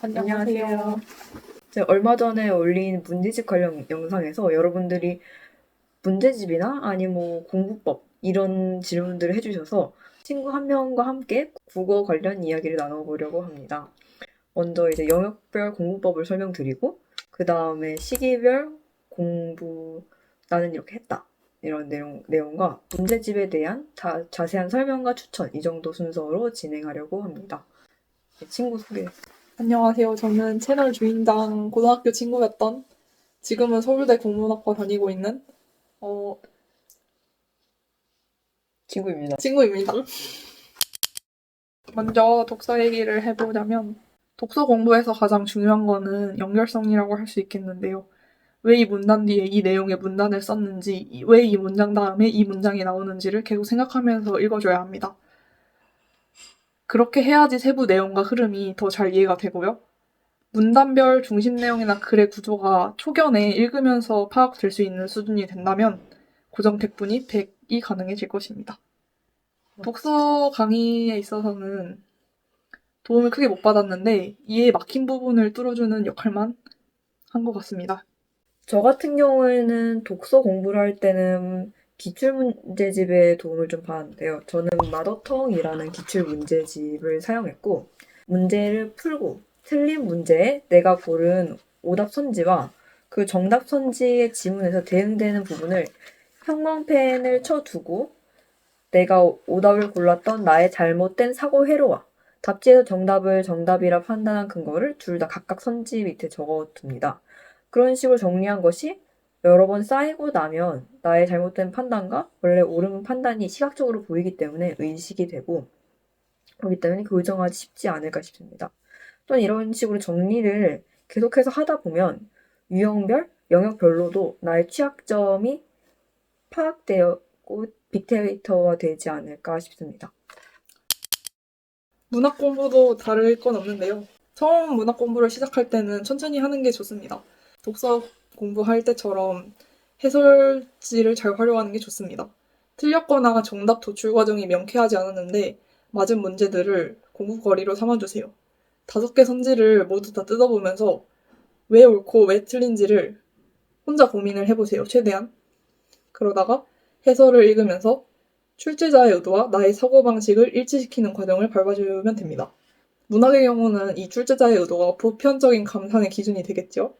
안녕하세요. 제가 얼마 전에 올린 문제집 관련 영상에서 여러분들이 문제집이나 아니면 뭐 공부법 이런 질문들을 해주셔서 친구 한 명과 함께 국어 관련 이야기를 나눠보려고 합니다. 먼저 이제 영역별 공부법을 설명드리고 그 다음에 시기별 공부 나는 이렇게 했다 이런 내용과 문제집에 대한 자세한 설명과 추천 이 정도 순서로 진행하려고 합니다. 친구 소개. 안녕하세요. 저는 채널 주인장 고등학교 친구였던 지금은 서울대 국문학과 다니고 있는 친구입니다. 친구입니다. 먼저 독서 얘기를 해보자면 독서 공부에서 가장 중요한 거는 연결성이라고 할 수 있겠는데요. 왜 이 문단 뒤에 이 내용의 문단을 썼는지, 왜 이 문장 다음에 이 문장이 나오는지를 계속 생각하면서 읽어줘야 합니다. 그렇게 해야지 세부 내용과 흐름이 더 잘 이해가 되고요. 문단별 중심 내용이나 글의 구조가 초견에 읽으면서 파악될 수 있는 수준이 된다면 고정 100분이 100이 가능해질 것입니다. 독서 강의에 있어서는 도움을 크게 못 받았는데 이해에 막힌 부분을 뚫어주는 역할만 한 것 같습니다. 저 같은 경우에는 독서 공부를 할 때는 기출문제집에 도움을 좀 받았는데요. 저는 마더텅이라는 기출문제집을 사용했고, 문제를 풀고 틀린 문제에 내가 고른 오답 선지와 그 정답 선지의 지문에서 대응되는 부분을 형광펜을 쳐두고 내가 오답을 골랐던 나의 잘못된 사고 회로와 답지에서 정답을 정답이라 판단한 근거를 둘 다 각각 선지 밑에 적어둡니다. 그런 식으로 정리한 것이 여러 번 쌓이고 나면 나의 잘못된 판단과 원래 옳은 판단이 시각적으로 보이기 때문에 의식이 되고 그렇기 때문에 교정하기 쉽지 않을까 싶습니다. 또한 이런 식으로 정리를 계속해서 하다 보면 유형별, 영역별로도 나의 취약점이 파악되고 빅데이터가 되지 않을까 싶습니다. 문학 공부도 다를 건 없는데요. 처음 문학 공부를 시작할 때는 천천히 하는 게 좋습니다. 독서 공부할 때처럼 해설지를 잘 활용하는 게 좋습니다. 틀렸거나 정답 도출 과정이 명쾌하지 않았는데 맞은 문제들을 공부거리로 삼아주세요. 5개 선지를 모두 다 뜯어보면서 왜 옳고 왜 틀린지를 혼자 고민을 해보세요. 최대한. 그러다가 해설을 읽으면서 출제자의 의도와 나의 사고방식을 일치시키는 과정을 밟아주면 됩니다. 문학의 경우는 이 출제자의 의도가 보편적인 감상의 기준이 되겠죠.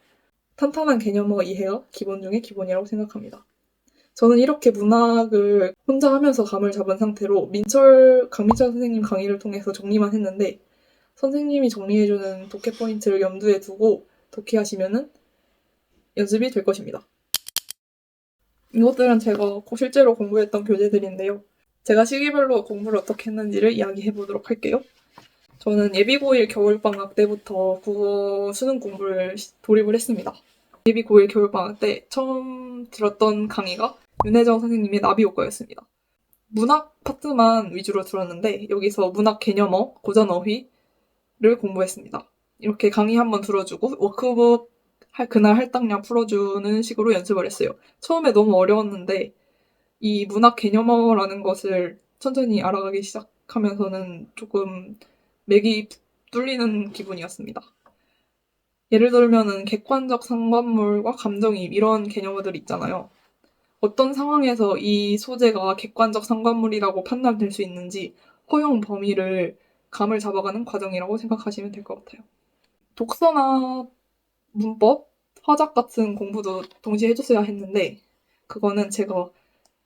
탄탄한 개념어 이해가 기본 중의 기본이라고 생각합니다. 저는 이렇게 문학을 혼자 하면서 감을 잡은 상태로 강민철 선생님 강의를 통해서 정리만 했는데 선생님이 정리해주는 독해 포인트를 염두에 두고 독해하시면은 연습이 될 것입니다. 이것들은 제가 실제로 공부했던 교재들인데요. 제가 시기별로 공부를 어떻게 했는지를 이야기해 보도록 할게요. 저는 예비 고1 겨울방학 때부터 국어 수능 공부를 돌입을 했습니다. 예비 고1 겨울방학 때 처음 들었던 강의가 윤혜정 선생님의 나비효과였습니다. 문학 파트만 위주로 들었는데 여기서 문학 개념어, 고전 어휘를 공부했습니다. 이렇게 강의 한번 들어주고 워크북 그날 할당량 풀어주는 식으로 연습을 했어요. 처음에 너무 어려웠는데 이 문학 개념어라는 것을 천천히 알아가기 시작하면서는 조금 맥이 뚫리는 기분이었습니다. 예를 들면은 객관적 상관물과 감정이입 이런 개념어들 있잖아요. 어떤 상황에서 이 소재가 객관적 상관물이라고 판단될 수 있는지 허용 범위를 감을 잡아가는 과정이라고 생각하시면 될 것 같아요. 독서나 문법, 화작 같은 공부도 동시에 해줬어야 했는데 그거는 제가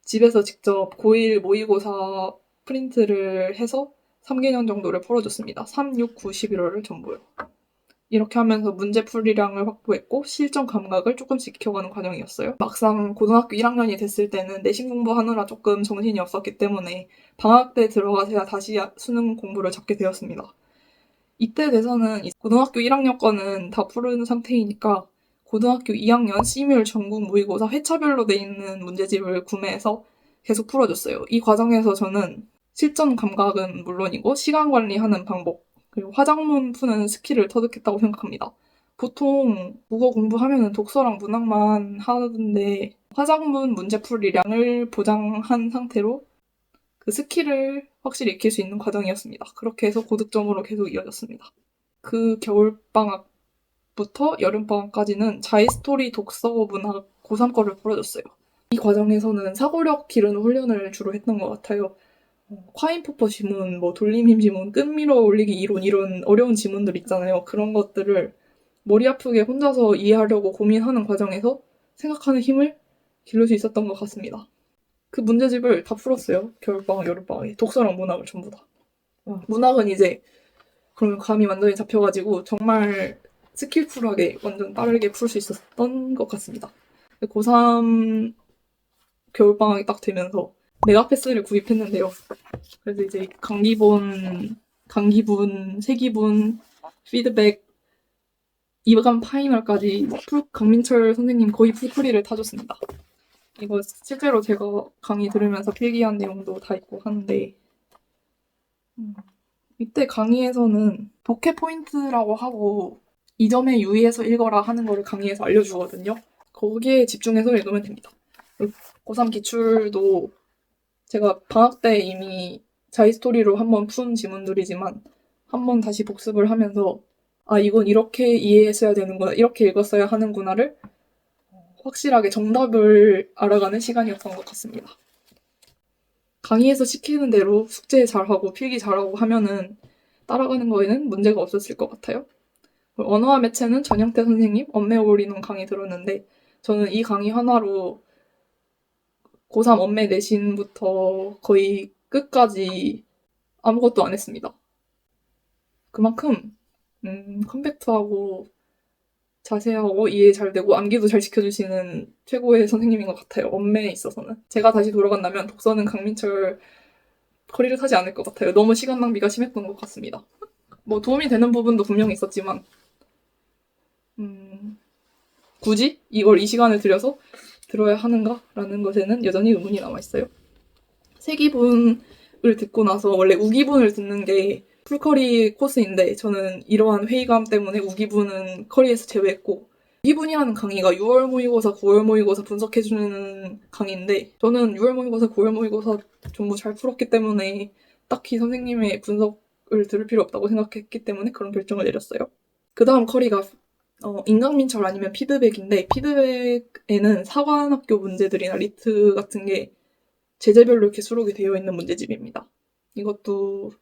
집에서 직접 고1 모의고사 프린트를 해서 3개년 정도를 풀어줬습니다. 3, 6, 9, 11월을 전부요. 이렇게 하면서 문제풀이량을 확보했고 실전 감각을 조금씩 익혀가는 과정이었어요. 막상 고등학교 1학년이 됐을 때는 내신 공부하느라 조금 정신이 없었기 때문에 방학 때 들어가서야 다시 수능 공부를 잡게 되었습니다. 이때 돼서는 고등학교 1학년 거는 다 푸른 상태이니까 고등학교 2학년 시뮬 전국 모의고사 회차별로 돼 있는 문제집을 구매해서 계속 풀어줬어요. 이 과정에서 저는 실전 감각은 물론이고 시간 관리하는 방법, 그리고 화작문 푸는 스킬을 터득했다고 생각합니다. 보통 국어 공부하면 독서랑 문학만 하는데 화작문 문제풀이량을 보장한 상태로 그 스킬을 확실히 익힐 수 있는 과정이었습니다. 그렇게 해서 고득점으로 계속 이어졌습니다. 그 겨울방학부터 여름방학까지는 자이스토리 독서 문학 고3 거를 풀어줬어요. 이 과정에서는 사고력 기르는 훈련을 주로 했던 것 같아요. 콰인포퍼 지문, 뭐 돌림힘 지문, 끝밀어 올리기 이론 이런 어려운 지문들 있잖아요. 그런 것들을 머리 아프게 혼자서 이해하려고 고민하는 과정에서 생각하는 힘을 기를 수 있었던 것 같습니다. 그 문제집을 다 풀었어요. 겨울방학, 여름방학에. 독서랑 문학을 전부 다. 문학은 이제 그러면 감이 완전히 잡혀가지고 정말 스킬풀하게 완전 빠르게 풀 수 있었던 것 같습니다. 고3 겨울방학이 딱 되면서 메가패스를 구입했는데요. 그래서 이제 강기분, 세기분, 피드백, 이감 파이널까지 강민철 선생님 거의 풀코리를 타줬습니다. 이거 실제로 제가 강의 들으면서 필기한 내용도 다 있고 하는데 이때 강의에서는 독해 포인트라고 하고 이 점에 유의해서 읽어라 하는 거를 강의에서 알려주거든요. 거기에 집중해서 읽으면 됩니다. 고3 기출도 제가 방학 때 이미 자이스토리로 한번 푼 지문들이지만 한번 다시 복습을 하면서 아 이건 이렇게 이해했어야 되는구나 이렇게 읽었어야 하는구나를 확실하게 정답을 알아가는 시간이었던 것 같습니다. 강의에서 시키는 대로 숙제 잘하고 필기 잘하고 하면은 따라가는 거에는 문제가 없었을 것 같아요. 언어와 매체는 전영태 선생님 엄매올리는 강의 들었는데 저는 이 강의 하나로 고3 엄매 내신부터 거의 끝까지 아무것도 안 했습니다. 그만큼 컴팩트하고 자세하고 이해 잘 되고 암기도 잘 시켜주시는 최고의 선생님인 것 같아요. 엄매에 있어서는. 제가 다시 돌아간다면 독서는 강민철 거리를 타지 않을 것 같아요. 너무 시간 낭비가 심했던 것 같습니다. 뭐 도움이 되는 부분도 분명히 있었지만 굳이 이걸 이 시간을 들여서 들어야 하는가라는 것에는 여전히 의문이 남아있어요. 세기분을 듣고 나서 원래 우기분을 듣는 게 풀커리 코스인데 저는 이러한 회의감 때문에 우기분은 커리에서 제외했고 우기분이라는 강의가 6월 모의고사, 9월 모의고사 분석해주는 강의인데 저는 6월 모의고사, 9월 모의고사 전부 잘 풀었기 때문에 딱히 선생님의 분석을 들을 필요 없다고 생각했기 때문에 그런 결정을 내렸어요. 그 다음 커리가 인강민철 아니면 피드백인데 피드백에는 사관학교 문제들이나 리트 같은 게 제재별로 이렇게 수록이 되어 있는 문제집입니다. 이것도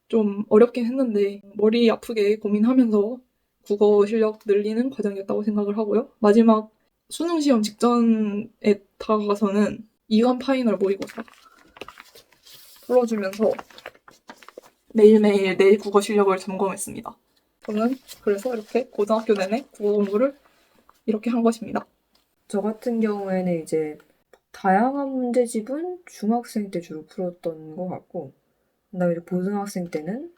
좀 어렵긴 했는데 머리 아프게 고민하면서 국어 실력 늘리는 과정이었다고 생각을 하고요. 마지막 수능 시험 직전에 다가가서는 이관 파이널 모의고사 풀어주면서 매일매일 내 국어 실력을 점검했습니다. 저는 그래서 이렇게 고등학교 내내 국어 공부를 이렇게 한 것입니다. 저 같은 경우에는 이제 다양한 문제집은 중학생 때 주로 풀었던 것 같고, 그다음에 이제 고등학생 때는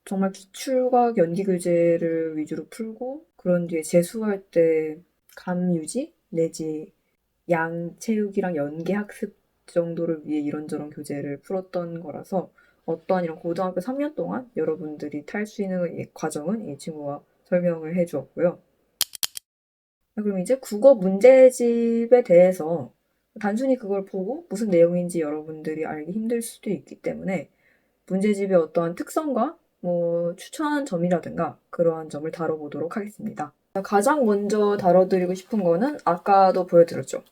정말 기출과 연기 교재를 위주로 풀고, 그런 뒤에 재수할 때 감 유지 내지 양 채우기랑 연계 학습 정도를 위해 이런저런 교재를 풀었던 거라서 어떠한 이런 고등학교 3년 동안 여러분들이 탈 수 있는 이 과정은 이 친구가 설명을 해주었고요. 그럼 이제 국어 문제집에 대해서 단순히 그걸 보고 무슨 내용인지 여러분들이 알기 힘들 수도 있기 때문에 문제집의 어떠한 특성과 뭐 추천한 점이라든가 그러한 점을 다뤄보도록 하겠습니다. 가장 먼저 다뤄드리고 싶은 거는 아까도 보여드렸죠.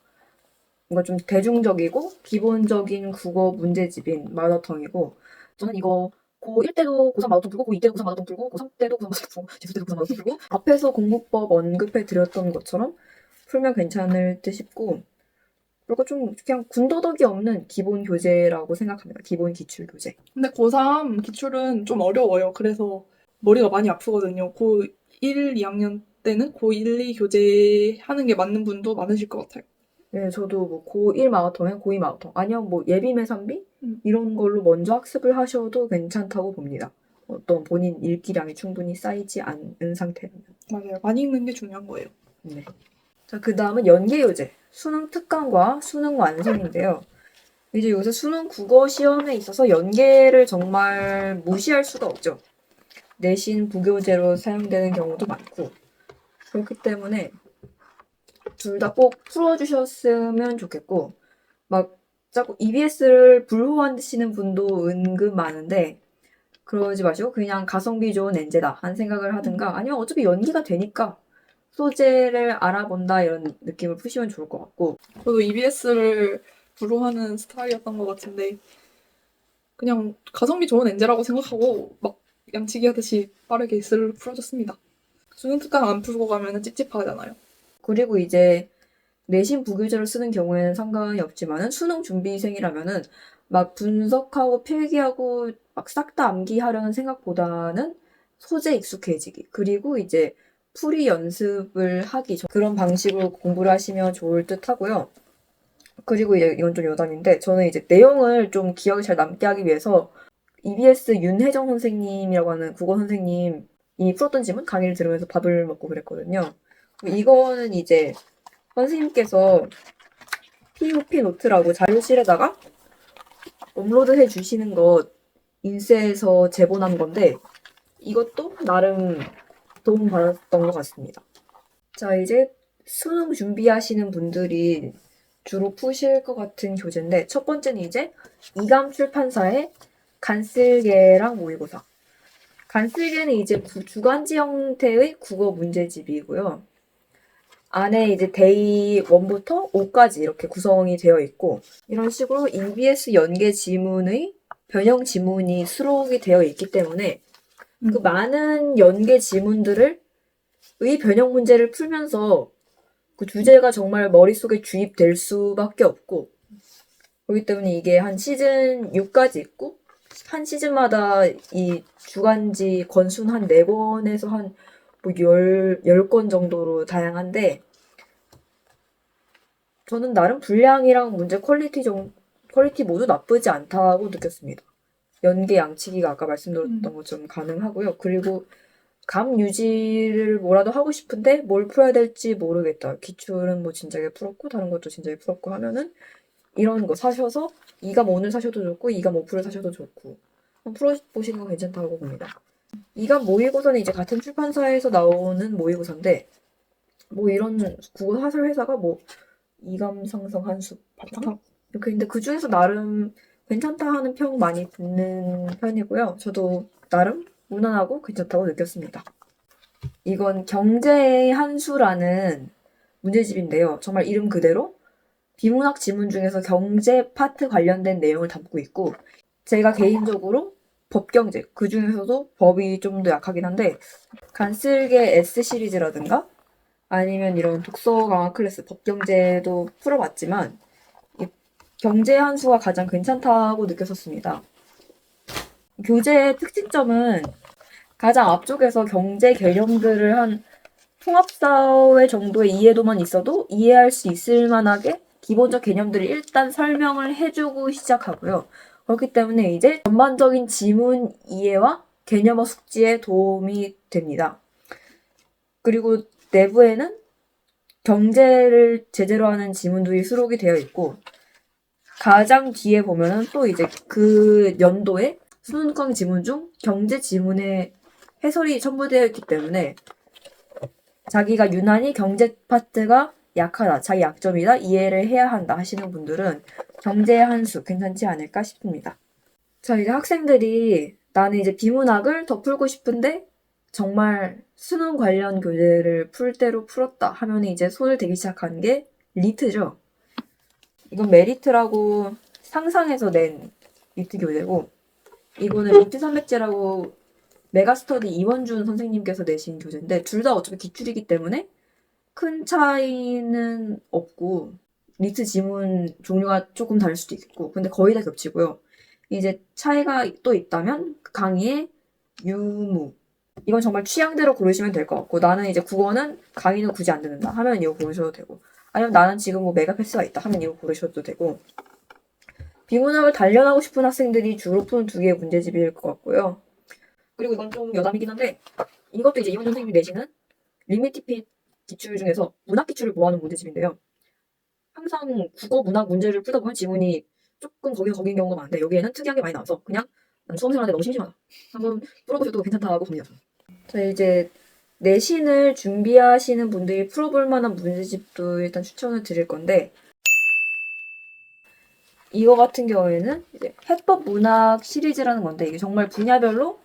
뭔가 좀 대중적이고 기본적인 국어 문제집인 마더텅이고 저는 이거 고1 때도 고3 마더텅 풀고 고2 때도 고3 마더텅 풀고 고3 때도 고3 마더텅 풀고 재수 때도 고3 마더텅 풀고 앞에서 공부법 언급해 드렸던 것처럼 풀면 괜찮을 듯 싶고 그리고 좀 그냥 군더더기 없는 기본 교재라고 생각합니다. 기본 기출 교재. 근데 고3 기출은 좀 어려워요. 그래서 머리가 많이 아프거든요. 고1, 2학년 때는 고1, 2 교재 하는 게 맞는 분도 많으실 것 같아요. 네, 저도 뭐 고1 마라톤에 고2 마라톤 아니면 뭐 예비 매산비 이런 걸로 먼저 학습을 하셔도 괜찮다고 봅니다. 어떤 본인 읽기량이 충분히 쌓이지 않은 상태라면. 맞아요. 많이 읽는 게 중요한 거예요. 네. 자, 그 다음은 연계교재. 수능 특강과 수능 완성인데요. 이제 요새 수능 국어 시험에 있어서 연계를 정말 무시할 수가 없죠. 내신 부교재로 사용되는 경우도 많고. 그렇기 때문에 둘 다 꼭 풀어주셨으면 좋겠고, 막 자꾸 EBS를 불호하시는 분도 은근 많은데, 그러지 마시고 그냥 가성비 좋은 엔제다 한 생각을 하든가 아니면 어차피 연기가 되니까 소재를 알아본다 이런 느낌을 푸시면 좋을 것 같고 저도 EBS를 부러워하는 스타일이었던 것 같은데 그냥 가성비 좋은 엔제라고 생각하고 막 양치기 하듯이 빠르게 스르르 풀어줬습니다. 수능 특강 안 풀고 가면 찝찝하잖아요. 그리고 이제 내신 부교재로 쓰는 경우에는 상관이 없지만은 수능 준비생이라면은 막 분석하고 필기하고 막 싹 다 암기하려는 생각보다는 소재 익숙해지기 그리고 이제 풀이 연습을 하기 그런 방식으로 공부를 하시면 좋을 듯 하고요. 그리고 이건 좀 여담인데 저는 이제 내용을 좀 기억에 잘 남게 하기 위해서 EBS 윤혜정 선생님이라고 하는 국어 선생님이 풀었던 지문 강의를 들으면서 밥을 먹고 그랬거든요. 이거는 이제 선생님께서 POP 노트라고 자료실에다가 업로드 해 주시는 것 인쇄해서 제본한 건데 이것도 나름 도움 받았던 것 같습니다. 자, 이제 수능 준비하시는 분들이 주로 푸실 것 같은 교재인데 첫 번째는 이제 이감 출판사의 간쓸개랑 모의고사. 간쓸개는 이제 주간지 형태의 국어 문제집이고요. 안에 이제 데이 1부터 5까지 이렇게 구성이 되어 있고 이런 식으로 EBS 연계 지문의 변형 지문이 수록이 되어 있기 때문에 그 많은 연계 지문들을 의 변형 문제를 풀면서 그 주제가 정말 머릿속에 주입될 수밖에 없고 그렇기 때문에 이게 한 시즌 6까지 있고 한 시즌마다 이 주간지 권수는 한 4권에서 한 뭐 10권 정도로 다양한데 저는 나름 분량이랑 문제 퀄리티 모두 나쁘지 않다고 느꼈습니다. 연계 양치기가 아까 말씀드렸던 것처럼 가능하고요. 그리고 감 유지를 뭐라도 하고 싶은데 뭘 풀어야 될지 모르겠다. 기출은 뭐 진작에 풀었고 다른 것도 진작에 풀었고 하면은 이런 거 사셔서 2감 오늘 사셔도 좋고 2감 오프를 사셔도 좋고 한번 풀어보시는 거 괜찮다고 봅니다. 2감 모의고사는 이제 같은 출판사에서 나오는 모의고사인데 뭐 이런 국어 사설 회사가 뭐 2감 상성 한수 바탕 이렇게 있는데 그 중에서 나름 괜찮다 하는 평 많이 듣는 편이고요. 저도 나름 무난하고 괜찮다고 느꼈습니다. 이건 경제의 한 수라는 문제집인데요. 정말 이름 그대로 비문학 지문 중에서 경제 파트 관련된 내용을 담고 있고 제가 개인적으로 법경제, 그 중에서도 법이 좀 더 약하긴 한데 간쓸게 S 시리즈라든가 아니면 이런 독서 강화 클래스 법경제도 풀어봤지만 이 경제 한 수가 가장 괜찮다고 느꼈었습니다. 교재의 특징점은 가장 앞쪽에서 경제 개념들을 한 통합사회 정도의 이해도만 있어도 이해할 수 있을 만하게 기본적 개념들을 일단 설명을 해주고 시작하고요. 그렇기 때문에 이제 전반적인 지문 이해와 개념어 숙지에 도움이 됩니다. 그리고 내부에는 경제를 제대로 하는 지문들이 수록이 되어 있고 가장 뒤에 보면은 또 이제 그 연도에 수능강 지문 중 경제 지문의 해설이 첨부되어 있기 때문에 자기가 유난히 경제 파트가 약하다, 자기 약점이다, 이해를 해야 한다 하시는 분들은 경제 한 수 괜찮지 않을까 싶습니다. 자, 이제 학생들이 나는 이제 비문학을 더 풀고 싶은데 정말 수능 관련 교재를 풀 대로 풀었다 하면 이제 손을 대기 시작한 게 리트죠. 이건 메리트라고 상상해서 낸 리트 교재고 이거는 리트 산맥제라고 메가스터디 이원준 선생님께서 내신 교재인데 둘 다 어차피 기출이기 때문에 큰 차이는 없고 리트 지문 종류가 조금 다를 수도 있고 근데 거의 다 겹치고요. 이제 차이가 또 있다면 강의의 유무 이건 정말 취향대로 고르시면 될 것 같고 나는 이제 국어는 강의는 굳이 안 듣는다 하면 이거 고르셔도 되고 아니면 나는 지금 뭐 메가 패스가 있다 하면 이거 고르셔도 되고 비문학을 단련하고 싶은 학생들이 주로 푸는 두 개의 문제집일 것 같고요. 그리고 이건 좀 여담이긴 한데 이것도 이제 이원 선생님이 내시는 리미티핏 기출 중에서 문학 기출을 모아놓은 문제집인데요. 항상 국어 문학 문제를 풀다 보면 지문이 조금 거긴 경우가 많은데 여기에는 특이한 게 많이 나와서 그냥 난 수험생활한테 너무 심심하다. 한번 풀어보셔도 괜찮다고 봅니다. 자 이제 내신을 준비하시는 분들이 풀어볼 만한 문제집도 일단 추천을 드릴 건데 이거 같은 경우에는 이제 해법 문학 시리즈라는 건데 이게 정말 분야별로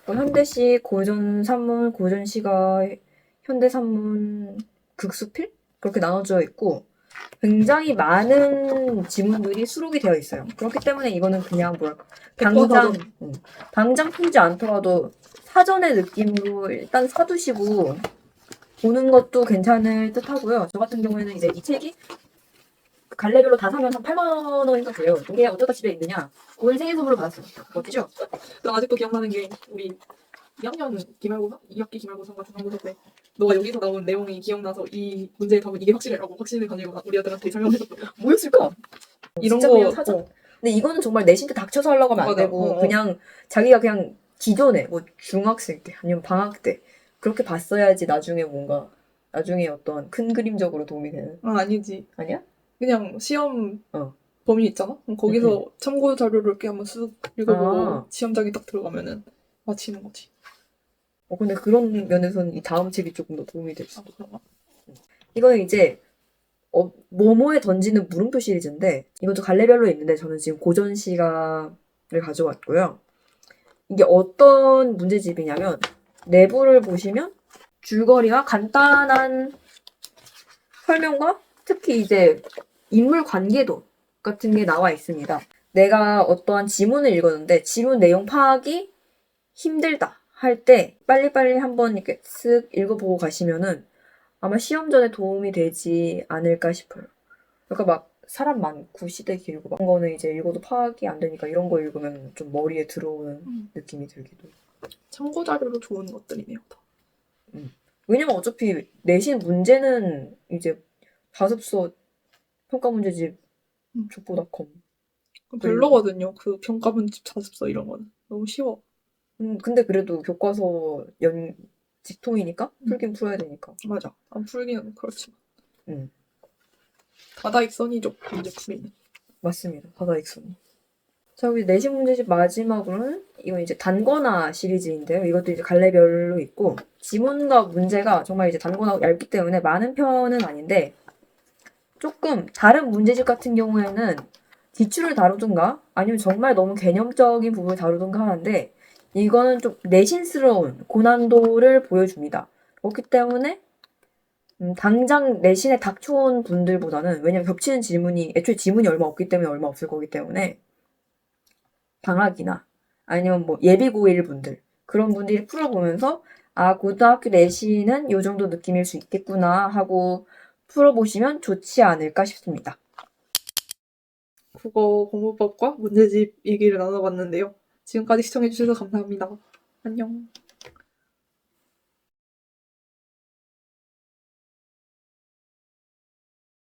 뭐 현대시, 고전 산문, 고전 시가, 현대 산문, 극수필 그렇게 나눠져 있고 굉장히 많은 지문들이 수록이 되어 있어요. 그렇기 때문에 이거는 그냥 뭐랄까 당장 백과사전. 당장 풀지 않더라도 사전의 느낌으로 일단 사두시고 보는 것도 괜찮을 듯 하고요. 저 같은 경우에는 이제 이 책이 갈래별로 다 사면 한 8만 원인가 돼요. 이게 어쩌다 집에 있느냐. 올 생일 선물로 받았어요. 멋지죠? 나 아직도 기억나는 게 우리 2학년 기말고사? 2학기 기말고사인가 중간고사 때 너가 여기서 나온 내용이 기억나서 이 문제의 답은 이게 확실해라고 확신을 가지고 우리 애들한테 설명해줬던 거야. 뭐였을까? 이런 진짜 거 그냥 사자. 근데 이거는 정말 내신 때 닥쳐서 하려고 하면 안 맞아. 되고 그냥 자기가 그냥 기존에 뭐 중학생 때 아니면 방학 때 그렇게 봤어야지 나중에 어떤 큰 그림적으로 도움이 되는. 아니지. 아니야? 그냥 시험 어. 범위 있잖아? 그럼 거기서 참고 자료를 이렇게 한번 쓱 읽어보고 아. 시험장에 딱 들어가면은 맞히는 거지. 근데 그런 면에서는 이 다음 책이 조금 더 도움이 될 수. 아, 그런가? 이거는 이제 모모에 던지는 물음표 시리즈인데 이것도 갈래별로 있는데 저는 지금 고전 시가를 가져왔고요. 이게 어떤 문제집이냐면 내부를 보시면 줄거리와 간단한 설명과 특히 이제 인물 관계도 같은 게 나와 있습니다. 내가 어떠한 지문을 읽었는데 지문 내용 파악이 힘들다 할 때 빨리빨리 한번 이렇게 쓱 읽어보고 가시면은 아마 시험 전에 도움이 되지 않을까 싶어요. 그러니까 막 사람 많고 시대 길고 막 그런 거는 이제 읽어도 파악이 안 되니까 이런 거 읽으면 좀 머리에 들어오는 느낌이 들기도 해요. 참고 자료로 좋은 것들이네요. 다. 왜냐면 어차피 내신 문제는 이제 자습서 평가 문제집 족보닷컴. 그럼 별로거든요. 그 평가문집 자습서 이런 거는 너무 쉬워. 근데 그래도 교과서 직통이니까 풀긴 풀어야 되니까. 맞아. 안 풀기는 그렇지만 음, 다다익선이죠. 문제 풀이는. 맞습니다. 바다익순. 자, 우리 내신 문제집 마지막으로는 이건 이제 단거나 시리즈인데요. 이것도 이제 갈래별로 있고 지문과 문제가 정말 이제 단거나 얇기 때문에 많은 편은 아닌데 조금 다른 문제집 같은 경우에는 기출을 다루든가 아니면 정말 너무 개념적인 부분을 다루든가 하는데 이거는 좀 내신스러운 고난도를 보여줍니다. 그렇기 때문에 당장 내신에 닥쳐온 분들보다는 왜냐면 겹치는 질문이 애초에 지문이 얼마 없기 때문에 얼마 없을 거기 때문에 방학이나 아니면 뭐 예비고일 분들 그런 분들이 풀어보면서 아 고등학교 내신은 요 정도 느낌일 수 있겠구나 하고 풀어보시면 좋지 않을까 싶습니다. 국어 공부법과 문제집 얘기를 나눠봤는데요. 지금까지 시청해주셔서 감사합니다. 안녕.